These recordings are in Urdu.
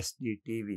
SDTV।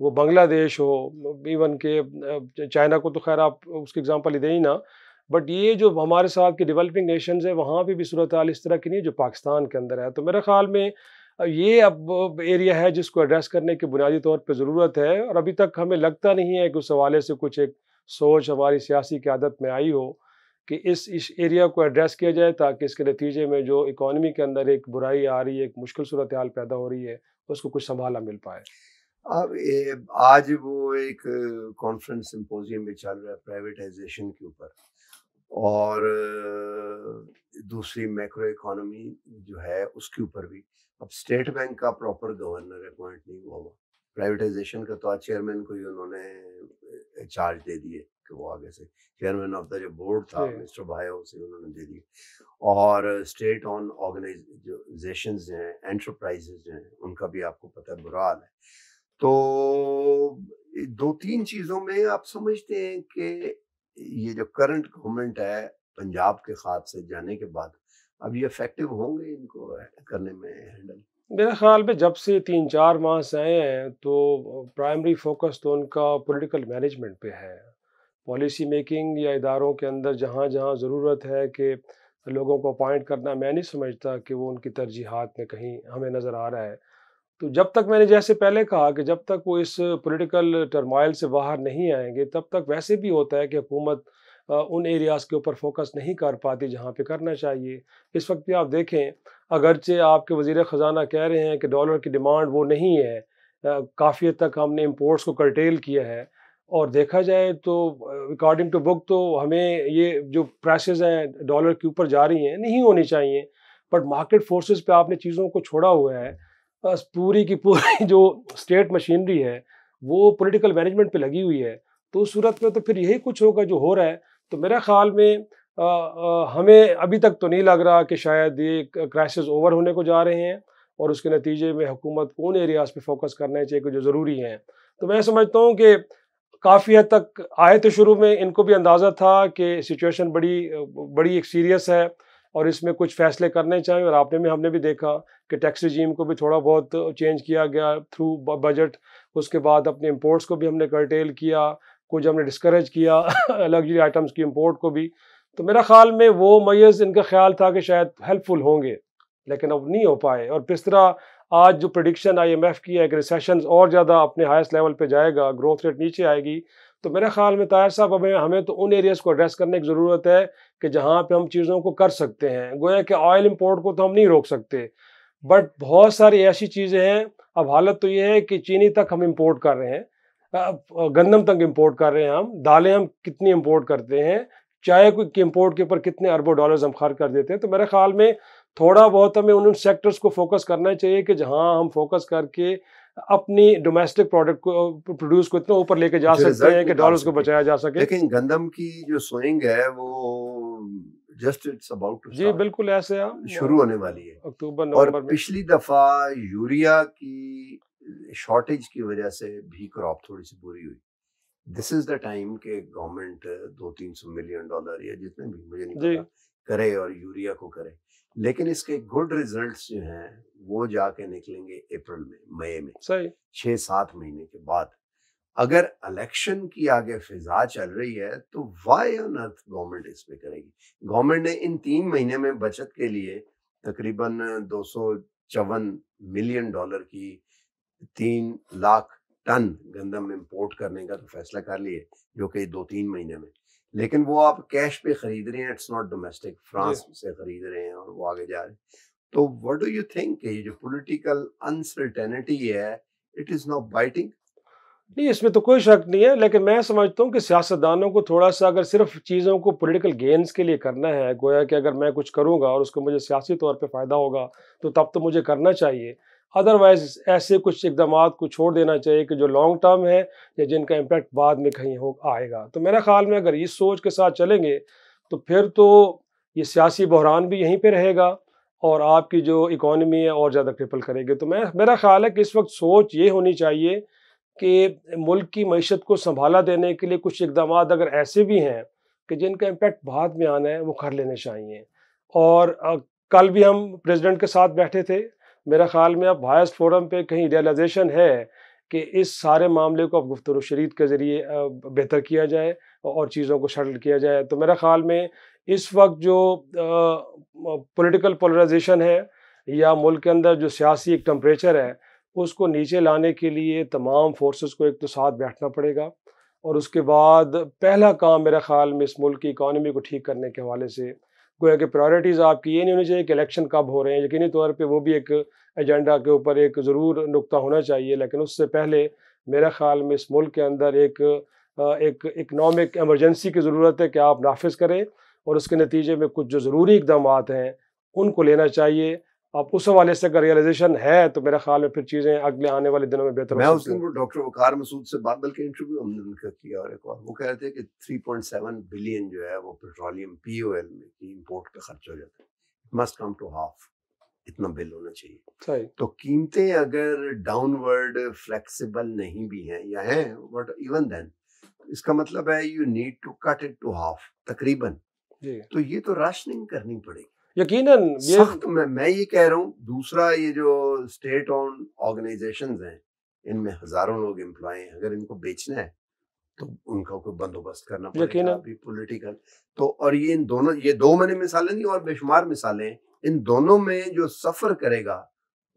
وہ بنگلہ دیش ہو، ایون کہ چائنا کو تو خیر آپ اس کی اگزامپل ہی دیں ہی نا، بٹ یہ جو ہمارے ساتھ کے ڈیولپنگ نیشنز ہیں وہاں پہ بھی صورتحال اس طرح کی نہیں جو پاکستان کے اندر ہے. تو میرے خیال میں یہ اب ایریا ہے جس کو ایڈریس کرنے کی بنیادی طور پہ ضرورت ہے، اور ابھی تک ہمیں لگتا نہیں ہے کہ اس حوالے سے کچھ ایک سوچ ہماری سیاسی قیادت میں آئی ہو کہ اس ایریا کو ایڈریس کیا جائے، تاکہ اس کے نتیجے میں جو اکانومی کے اندر ایک برائی آ رہی ہے، ایک مشکل صورتحال پیدا ہو رہی ہے، اس کو کچھ سنبھالا مل پائے. اب آج وہ ایک کانفرنس سمپوزیم بھی چل رہا ہے پرائیویٹائزیشن کے اوپر، اور دوسری میکرو اکانومی جو ہے اس کے اوپر بھی. اب اسٹیٹ بینک کا پراپر گورنر اپوائنٹ نہیں ہوا ہوا، پرائیویٹائزیشن کا تو آج چیئرمین کو ہی انہوں نے چارج دے دیے کہ وہ آگے سے چیئرمین آف دا جو بورڈ تھا مسٹر بھائیو سے انہوں نے دے دیے. اور اسٹیٹ آن آرگنائزیشنز ہیں، انٹرپرائزز ہیں، ان کا بھی آپ کو پتہ ہے برا حال ہے. تو دو تین چیزوں میں آپ سمجھتے ہیں کہ یہ جو کرنٹ گورنمنٹ ہے پنجاب کے خواب سے جانے کے بعد اب یہ افیکٹو ہوں گے ان کو کرنے میں ہینڈل؟ میرے خیال میں جب سے 3-4 ماہ سے آئے ہیں تو پرائمری فوکس تو ان کا پولیٹیکل مینجمنٹ پہ ہے. پالیسی میکنگ یا اداروں کے اندر جہاں جہاں ضرورت ہے کہ لوگوں کو اپوائنٹ کرنا، میں نہیں سمجھتا کہ وہ ان کی ترجیحات میں کہیں ہمیں نظر آ رہا ہے. تو جب تک میں نے جیسے پہلے کہا کہ جب تک وہ اس پولیٹیکل ٹرمائل سے باہر نہیں آئیں گے، تب تک ویسے بھی ہوتا ہے کہ حکومت ان ایریاز کے اوپر فوکس نہیں کر پاتی جہاں پہ کرنا چاہیے. اس وقت بھی آپ دیکھیں، اگرچہ آپ کے وزیر خزانہ کہہ رہے ہیں کہ ڈالر کی ڈیمانڈ وہ نہیں ہے، کافی حد تک ہم نے امپورٹس کو کرٹیل کیا ہے، اور دیکھا جائے تو اکارڈنگ ٹو بک تو ہمیں یہ جو پرائسز ہیں ڈالر کے اوپر جا رہی ہیں نہیں ہونی چاہیے، بٹ مارکیٹ فورسز پہ آپ نے چیزوں کو چھوڑا ہوا ہے. بس پوری کی پوری جو اسٹیٹ مشینری ہے وہ پولیٹیکل مینجمنٹ پہ لگی ہوئی ہے. تو اس صورت میں تو پھر یہی کچھ ہوگا جو ہو رہا ہے. تو میرے خیال میں ہمیں ابھی تک تو نہیں لگ رہا کہ شاید یہ کرائسس اوور ہونے کو جا رہے ہیں، اور اس کے نتیجے میں حکومت کو ان ایریاز پہ فوکس کرنا چاہیے کہ جو ضروری ہیں. تو میں سمجھتا ہوں کہ کافی حد تک آئے تو شروع میں ان کو بھی اندازہ تھا کہ سچویشن بڑی ایک سیریس ہے اور اس میں کچھ فیصلے کرنے چاہیے، اور آپ نے ہم نے بھی دیکھا کہ ٹیکس ریجیم کو بھی تھوڑا بہت چینج کیا گیا تھرو بجٹ. اس کے بعد اپنے امپورٹس کو بھی ہم نے کرٹیل کیا، کچھ ہم نے ڈسکریج کیا لگژری آئٹمس کی امپورٹ کو بھی. تو میرا خیال میں وہ میز ان کا خیال تھا کہ شاید ہیلپ فل ہوں گے، لیکن اب نہیں ہو پائے. اور کس طرح آج جو پریڈکشن IMF کی ہے کہ ریسیشن اور زیادہ اپنے ہائیسٹ لیول پہ جائے گا، گروتھ ریٹ نیچے آئے گی. تو میرے خیال میں طاہر صاحب ہمیں تو ان ایریاز کو ایڈریس کرنے کی ضرورت ہے کہ جہاں پہ ہم چیزوں کو کر سکتے ہیں. گویا کہ آئل امپورٹ کو تو ہم نہیں روک سکتے، بٹ بہت ساری ایسی چیزیں ہیں. اب حالت تو یہ ہے کہ چینی تک ہم امپورٹ کر رہے ہیں، گندم تک امپورٹ کر رہے ہیں، ہم دالیں ہم کتنی امپورٹ کرتے ہیں، چائے کی امپورٹ کے اوپر کتنے اربوں ڈالرز ہم خرچ کر دیتے ہیں. تو میرے خیال میں تھوڑا بہت ہمیں ان سیکٹرز کو فوکس کرنا چاہیے کہ جہاں ہم فوکس کر کے اپنی ڈومیسٹک پروڈکٹ کو پروڈیوس کو اتنا اوپر لے کے جا سکتے ہیں کہ ڈالرز کو بچایا جا سکے. لیکن گندم کی جو سوئنگ ہے وہ جسٹ اٹس اباؤٹ ٹو جی بالکل ایسے شروع ہونے والی ہے. اکتوبر اور نومبر میں پچھلی دفعہ یوریا کی شارٹیج کی وجہ سے بھی کراپ تھوڑی سی بری ہوئی. دس از دا ٹائم کہ گورنمنٹ $200-300 ملین یا جتنے بھی مجھے نہیں پتا کرے اور یوریا کو کرے. لیکن اس کے گڈ ریزلٹس جو ہیں وہ جا کے نکلیں گے اپریل میں، مئی میں، صحیح 6-7 مہینے کے بعد. اگر الیکشن کی آگے فضا چل رہی ہے تو وائی آن ارتھ گورنمنٹ اس پہ کرے گی؟ گورنمنٹ نے ان 3 مہینے میں بچت کے لیے تقریباً $254 ملین کی 3 لاکھ ٹن گندم امپورٹ کرنے کا تو فیصلہ کر لیے، جو کہ 2-3 مہینے میں. لیکن وہ آپ کیش پہ خرید رہے ہیں، اٹس ناٹ ڈومیسٹک، فرانس سے خرید رہے ہیں اور وہ آگے جا رہے ہیں. تو واٹ ڈو یو تھنک کہ یہ جو پولیٹیکل انسرٹینٹی ہے اٹ از ناٹ بائٹنگ؟ نہیں، اس میں تو کوئی شک نہیں ہے، لیکن میں سمجھتا ہوں کہ سیاستدانوں کو تھوڑا سا اگر صرف چیزوں کو پولیٹیکل گینز کے لیے کرنا ہے، گویا کہ اگر میں کچھ کروں گا اور اس کو مجھے سیاسی طور پہ فائدہ ہوگا تو تب تو مجھے کرنا چاہیے. ادروائز ایسے کچھ اقدامات کو چھوڑ دینا چاہیے کہ جو لانگ ٹرم ہے یا جن کا امپیکٹ بعد میں کہیں آئے گا. تو میرے خیال میں اگر اس سوچ کے ساتھ چلیں گے تو پھر تو یہ سیاسی بحران بھی یہیں پہ رہے گا اور آپ کی جو اکانومی ہے اور زیادہ کرپل کرے گی. تو میرا خیال ہے کہ اس وقت سوچ یہ ہونی چاہیے کہ ملک کی معیشت کو سنبھالا دینے کے لیے کچھ اقدامات اگر ایسے بھی ہیں کہ جن کا امپیکٹ بعد میں آنا ہے وہ کر لینے چاہیے. اور کل بھی ہم پریزیڈنٹ کے ساتھ بیٹھے تھے، میرا خیال میں اب ہائیسٹ فورم پہ کہیں ریئلائزیشن ہے کہ اس سارے معاملے کو اب گفتگو و شریعت کے ذریعے بہتر کیا جائے اور چیزوں کو شٹل کیا جائے. تو میرا خیال میں اس وقت جو پولیٹیکل پولرائزیشن ہے یا ملک کے اندر جو سیاسی ایک ٹمپریچر ہے اس کو نیچے لانے کے لیے تمام فورسز کو ایک تو ساتھ بیٹھنا پڑے گا. اور اس کے بعد پہلا کام میرا خیال میں اس ملک کی اکانومی کو ٹھیک کرنے کے حوالے سے گویا کہ پرائرٹیز آپ کی یہ نہیں ہونی چاہیے کہ الیکشن کب ہو رہے ہیں. یقینی طور پہ وہ بھی ایک ایجنڈا کے اوپر ایک ضرور نقطہ ہونا چاہیے، لیکن اس سے پہلے میرا خیال میں اس ملک کے اندر ایک اکنامک ایمرجنسی کی ضرورت ہے کہ آپ نافذ کریں اور اس کے نتیجے میں کچھ جو ضروری اقدامات ہیں ان کو لینا چاہیے. اب اس حوالے سے اگر ریئلائزیشن ہے تو میرا خیال میں پھر چیزیں اگلے آنے والے دنوں میں بہتر میں ہو اس سکتی دن ہیں. وہ ڈاکٹر وقار مسعود سے بات بلکہ انٹرویو ہم نے ان کا کیا اور ایک اور وہ کہہ رہے تھے کہ 3.7 بلین جو ہے وہ پیٹرولیم پی او ایل میں کی امپورٹ پہ خرچ ہو جاتا ہے. مسٹ کم ٹو ہاف اتنا بل ہونا چاہیے. صحیح. تو قیمتیں اگر ڈاؤن ورڈ فلیکسیبل نہیں بھی ہیں یا ہیں بٹ ایون دین اس کا مطلب ہے you need to cut it to half تقریباً. جی تو یہ تو راشننگ کرنی پڑے گی یقیناً. سخت. میں یہ کہہ رہا ہوں دوسرا یہ جو اسٹیٹ اون آرگنائزیشنز ہیں ان میں ہزاروں لوگ امپلائی ہیں، اگر ان کو بیچنا ہے تو ان کا کوئی بندوبست کرنا پڑے گا ابھی پولیٹیکل. تو اور یہ ان دونوں یہ دو میں نے مثالیں دی اور بے شمار مثالیں ہیں. ان دونوں میں جو سفر کرے گا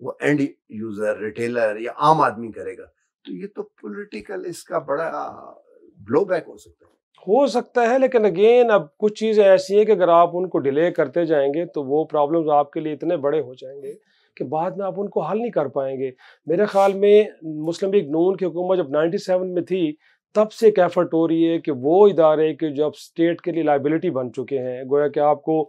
وہ اینڈ یوزر ریٹیلر یا عام آدمی کرے گا. تو یہ تو پولیٹیکل اس کا بڑا بلو بیک ہو سکتا ہے. لیکن اگین اب کچھ چیزیں ایسی ہیں کہ اگر آپ ان کو ڈیلے کرتے جائیں گے تو وہ پرابلمز آپ کے لیے اتنے بڑے ہو جائیں گے کہ بعد میں آپ ان کو حل نہیں کر پائیں گے. میرے خیال میں مسلم لیگ نون کی حکومت جب 97 میں تھی تب سے ایک ایفرٹ ہو رہی ہے کہ وہ ادارے کہ جو اب اسٹیٹ کے لیے لائبلٹی بن چکے ہیں، گویا کہ آپ کو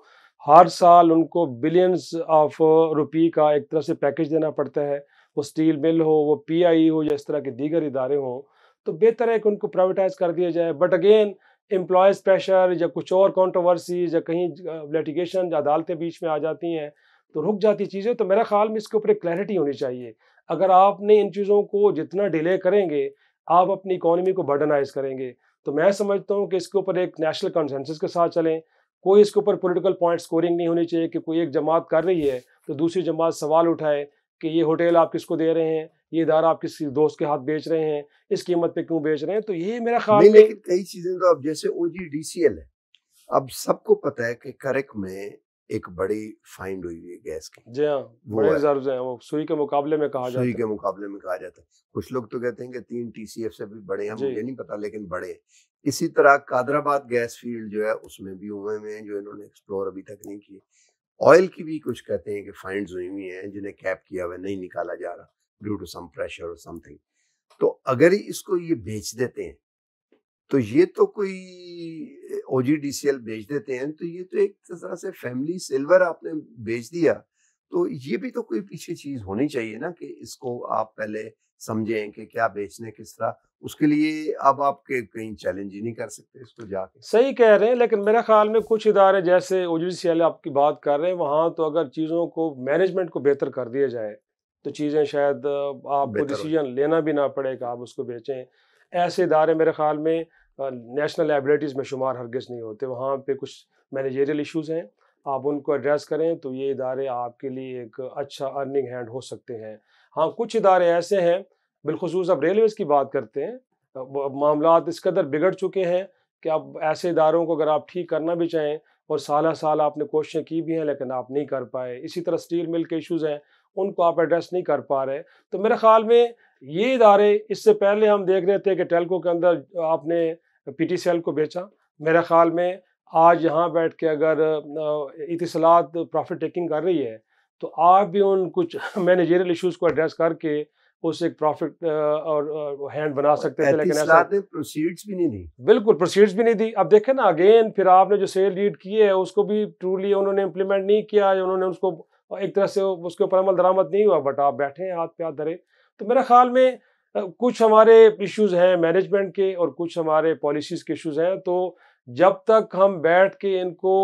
ہر سال ان کو بلینز آف روپی کا ایک طرح سے پیکج دینا پڑتا ہے. وہ اسٹیل مل ہو، وہ پی آئی ہو یا اس طرح کے دیگر ادارے ہوں، تو بہتر ہے کہ ان کو پرائیویٹائز کر دیا جائے. بٹ اگین امپلائز پریشر یا کچھ اور کانٹروورسیز یا کہیں لیٹیگیشن یا عدالتیں بیچ میں آ جاتی ہیں تو رک جاتی چیزیں. تو میرا خیال میں اس کے اوپر ایک کلیئرٹی ہونی چاہیے. اگر آپ نے ان چیزوں کو جتنا ڈیلے کریں گے آپ اپنی اکانومی کو برڈنائز کریں گے. تو میں سمجھتا ہوں کہ اس کے اوپر ایک نیشنل کنسنسس کے ساتھ چلیں. کوئی اس کے اوپر پولیٹیکل پوائنٹ سکورنگ نہیں ہونی چاہیے کہ کوئی ایک جماعت کر رہی ہے تو دوسری جماعت سوال اٹھائے کہ یہ ہوٹل آپ کس کو دے رہے ہیں، یہ ادارہ آپ کس دوست کے ہاتھ بیچ رہے ہیں، اس قیمت پہ کیوں بیچ رہے ہیں. تو یہ میرا خیال میں لیکن کئی چیزیں تو اب جیسے او جی ڈی سی ایل ہے، اب سب کو پتہ ہے کہ کرک میں ایک بڑی فائنڈ ہوئی ہے گیس کی. جی ہاں بڑے ریزروز ہیں، وہ سوئی کے مقابلے میں کہا جاتا ہے. سوئی کے مقابلے میں کہا جاتا ہے. کچھ لوگ تو کہتے ہیں کہ 3 ٹی سی ایف سے بھی بڑے ہیں، مجھے نہیں پتا لیکن بڑے ہیں. اسی طرح قادر آباد گیس فیلڈ جو ہے اس میں بھی ہوئے ہیں جو انہوں نے ایکسپلور ابھی تک نہیں کیے. آئل کی بھی کچھ کہتے ہیں کہ فائنڈز ہوئی ہوئی ہیں جنہیں کیپ کیا ہوا نہیں نکالا جا رہا ڈیو ٹو سم پریشر اور سم تھنگ. تو اگر اس کو یہ بیچ دیتے ہیں تو یہ تو کوئی او جی ڈی سی ایل بیچ دیتے ہیں تو یہ تو ایک طرح سے فیملی سلور آپ نے بیچ دیا. تو یہ بھی تو کوئی پیچھے چیز ہونی چاہیے نا کہ اس کو آپ پہلے سمجھیں کہ کیا بیچنے کس طرح. اس کے لیے اب آپ کے کہیں چیلنج ہی نہیں کر سکتے اس کو جا کے. صحیح کہہ رہے ہیں، لیکن میرا خیال میں کچھ ادارے جیسے او جی سی ایل آپ کی بات کر رہے ہیں وہاں تو اگر چیزوں کو مینجمنٹ کو بہتر کر دیا جائے تو چیزیں شاید آپ کو ڈیسیجن لینا بھی نہ پڑے کہ آپ اس کو بیچیں. ایسے ادارے میرے خیال میں نیشنل لائبلٹیز میں شمار ہرگز نہیں ہوتے. وہاں پہ کچھ مینیجریل ایشوز ہیں، آپ ان کو ایڈریس کریں تو یہ ادارے آپ کے لیے ایک اچھا ارننگ ہینڈ ہو سکتے ہیں. ہاں کچھ ادارے ایسے ہیں بالخصوص اب ریلویز کی بات کرتے ہیں، معاملات اس قدر بگڑ چکے ہیں کہ اب ایسے اداروں کو اگر آپ ٹھیک کرنا بھی چاہیں اور سالہ سال آپ نے کوششیں کی بھی ہیں لیکن آپ نہیں کر پائے. اسی طرح اسٹیل مل کے ایشوز ہیں ان کو آپ ایڈریس نہیں کر پا رہے. تو میرے خیال میں یہ ادارے اس سے پہلے ہم دیکھ رہے تھے کہ ٹیلکو کے اندر آپ نے پی ٹی سی ایل کو بیچا. میرے خیال میں آج یہاں بیٹھ کے اگر اتصالات پروفٹ ٹیکنگ کر رہی ہے تو آپ بھی ان کچھ مینیجریل ایشوز کو ایڈریس کر کے اس ایک پروفٹ اور ہینڈ بنا سکتے تھے. لیکن ایسا پروسیڈز بھی نہیں دی. بالکل پروسیڈز بھی نہیں دی. اب دیکھیں نا اگین پھر آپ نے جو سیل ڈیڈ کی ہے اس کو بھی ٹرولی انہوں نے امپلیمنٹ نہیں کیا، انہوں نے اس کو ایک طرح سے اس کے اوپر عمل درآمد نہیں ہوا بٹ آپ بیٹھے ہیں ہاتھ پہ ہاتھ دھرے. تو میرے خیال میں کچھ ہمارے ایشوز ہیں مینجمنٹ کے اور کچھ ہمارے پالیسیز کے ایشوز ہیں. تو جب تک ہم بیٹھ کے ان کو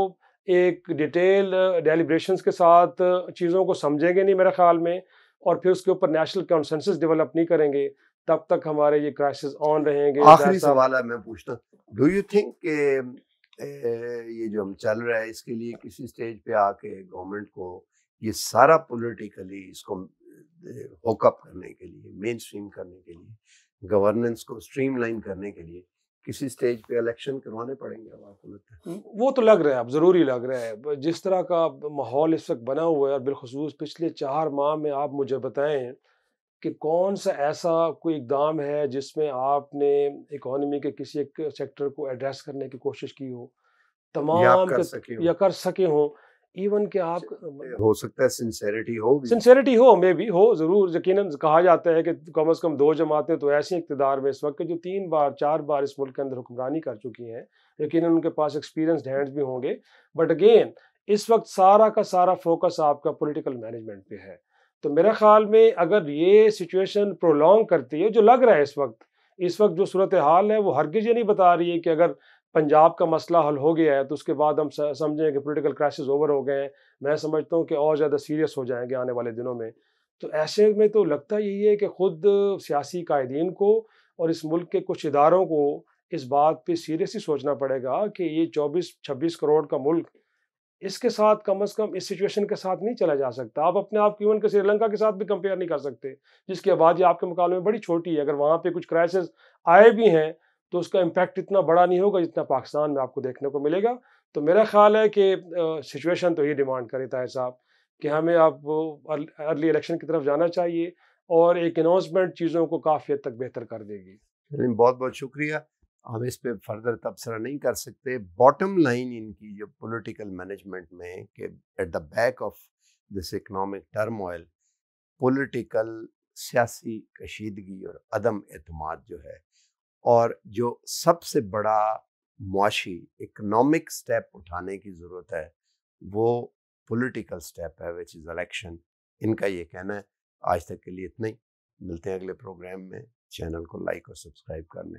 ایک ڈیٹیل ڈیلیبریشنز کے ساتھ چیزوں کو سمجھیں گے نہیں میرے خیال میں اور پھر اس کے اوپر نیشنل کنسنسس ڈیولپ نہیں کریں گے تب تک ہمارے یہ کرائسس آن رہیں گے. آخری سوال ہے میں پوچھتا ہوں، ڈو یو تھنک کہ یہ جو ہم چل رہا ہے اس کے لیے کسی سٹیج پہ آ کے گورنمنٹ کو یہ سارا پولیٹیکلی اس کو ہوک اپ کرنے کے لیے، مین اسٹریم کرنے کے لیے، گورننس کو اسٹریم لائن کرنے کے لیے کسی سٹیج پہ الیکشن کروانے پڑیں گے؟ اب آپ کو لگتا ہے وہ تو لگ رہا ہے، اب ضروری لگ رہا ہے جس طرح کا ماحول اس وقت بنا ہوا ہے، اور بالخصوص پچھلے 4 ماہ میں آپ مجھے بتائیں کہ کون سا ایسا کوئی اقدام ہے جس میں آپ نے اکانومی کے کسی ایک سیکٹر کو ایڈریس کرنے کی کوشش کی ہو، یا آپ تمام کر کے سکے یا کر سکے ہوں، ایون کہ آپ ہو سکتا ہے سنسیریٹی ہوگی؟ سنسیریٹی ہو، میں بھی ہو ضرور، یقیناً کہا جاتا ہے کہ کم از کم 2 جماعتیں تو ایسی اقتدار میں اس وقت کہ جو 3 بار 4 بار اس ملک کے اندر حکمرانی کر چکی ہیں، یقیناً ان کے پاس ایکسپیرینسڈ ہینڈز بھی ہوں گے، بٹ اگین اس وقت سارا کا سارا فوکس آپ کا پولیٹیکل مینجمنٹ پہ ہے۔ تو میرے خیال میں اگر یہ سچویشن پرولونگ کرتی ہے، جو لگ رہا ہے اس وقت جو صورتحال ہے وہ ہرگز یہ نہیں بتا رہی ہے کہ اگر پنجاب کا مسئلہ حل ہو گیا ہے تو اس کے بعد ہم سمجھیں کہ پولیٹیکل کرائسس اوور ہو گئے ہیں۔ میں سمجھتا ہوں کہ اور زیادہ سیریس ہو جائیں گے آنے والے دنوں میں۔ تو ایسے میں تو لگتا یہی ہے کہ خود سیاسی قائدین کو اور اس ملک کے کچھ اداروں کو اس بات پہ سیریسلی سوچنا پڑے گا کہ یہ 24-26 کروڑ کا ملک، اس کے ساتھ کم از کم اس سچویشن کے ساتھ نہیں چلا جا سکتا۔ آپ اپنے آپ کو ایون کہ سری لنکا کے ساتھ بھی کمپیئر نہیں کر سکتے، جس کی آبادی آپ کے مقابلے میں بڑی چھوٹی ہے۔ اگر وہاں پہ کچھ کرائسس آئے بھی ہیں تو اس کا امپیکٹ اتنا بڑا نہیں ہوگا جتنا پاکستان میں آپ کو دیکھنے کو ملے گا۔ تو میرا خیال ہے کہ سچویشن تو یہ ڈیمانڈ کرے طاہر صاحب کہ ہمیں اب ارلی الیکشن کی طرف جانا چاہیے، اور ایک اناؤنسمنٹ چیزوں کو کافی حد تک بہتر کر دے گی۔ بہت بہت شکریہ، ہم اس پہ فردر تبصرہ نہیں کر سکتے۔ باٹم لائن ان کی جو پولیٹیکل مینجمنٹ میں کہ at the back of this economic turmoil political سیاسی کشیدگی اور عدم اعتماد جو ہے، اور جو سب سے بڑا معاشی اکنامک سٹیپ اٹھانے کی ضرورت ہے وہ پولیٹیکل سٹیپ ہے وچ از الیکشن۔ ان کا یہ کہنا ہے۔ آج تک کے لیے اتنا ہی، ملتے ہیں اگلے پروگرام میں۔ چینل کو لائک اور سبسکرائب کرنے